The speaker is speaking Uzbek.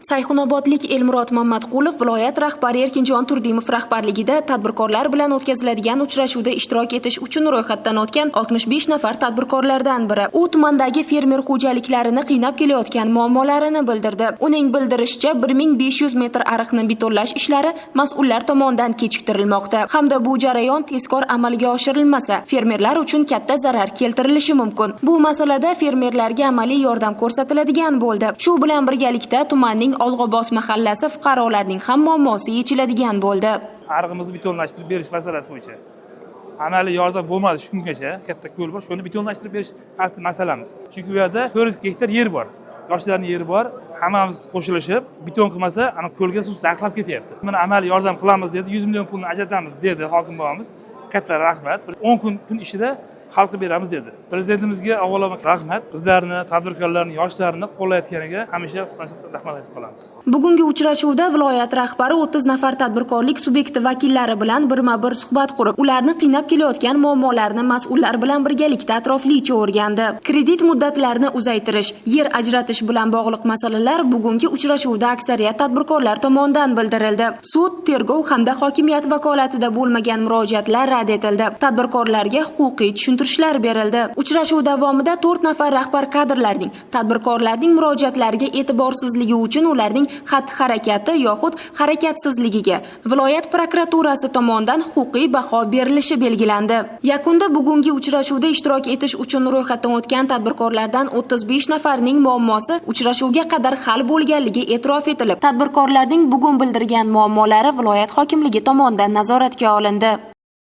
Sayxunobodlik Elmurod Mamatqulov viloyat rahbari Erkinjon Turdimov rahbarligida tadbirkorlar bilan o'tkaziladigan uchrashuvda ishtirok etish uchun ro'yxatdan o'tgan 65 nafar tadbirkorlardan biri. U tumandagi fermer xo'jaliklarini qiynab kelayotgan muammolarini bildirdi. Uning bildirishicha 1500 metr ariqni betonlash ishlari mas'ullar tomonidan kechiktirilmoqda hamda bu jarayon tezkor amalga oshirilmasa, fermerlar uchun katta zarar keltirilishi mumkin. Bu masalada fermerlarga amaliy yordam ko'rsatiladigan bo'ldi. Shu bilan birgalikda tumanning Olg'obos mahallasi fuqarolarning ham muammosi yechiladigan bo'ldi. Ariqimizni betonlashtirib berish masalasi bo'yicha amaliy yordam bo'lmadi shu kungacha. Katta ko'l bor, shuni betonlashtirib berish asli masalamiz. Chunki u yerda 400 gektar yer bor. Yoshlarning yeri bor. Hammamiz qo'shilishib beton qilmasa, ana ko'lga suv saqlab ketyapti. Mana amaliy yordam qilamiz dedi, 100 million pulni ajratamiz dedi hokim bobamiz. Katta rahmat. 10 kun ishida xalqqa beramiz dedi. Prezidentimizga avvalo rahmat. Bizlarni, tadbirkorlarni, yoshlarni qo'llayotganiga hamisha rahmat aytib qolamiz. Bugungi uchrashuvda viloyat rahbari 30 nafar tadbirkorlik subyekti vakillari bilan birma-bir suhbat qurib, ularni qiynab kelayotgan muammolarni mas'ullar bilan birgalikda atroflicha o'rgandi. Kredit muddatlarini uzaytirish, yer ajratish bilan bog'liq masalalar bugungi uchrashuvda aksariyat tadbirkorlar tomonidan bildirildi. Sud, tergov hamda hokimiyat vakolatida bo'lmagan murojaatlar rad etildi. Tadbirkorlarga huquqiy tushuntirishlar berildi. Uchrashuv davomida 4 nafar rahbar kadrlarning tadbirkorlarning murojaatlariga e'tiborsizligi uchun ularning xatti-harakati yoxud harakatsizligiga viloyat prokuraturasi tomonidan huquqiy baho berilishi belgilandi. Yakunda bugungi uchrashuvda ishtirok etish uchun ro'yxatdan o'tgan tadbirkorlardan 35 nafarning muammosi uchrashuvga qadar hal bo'lganligi e'tirof etilib, tadbirkorlarning bugun bildirgan muammolari viloyat hokimligi tomonidan nazoratga olindi.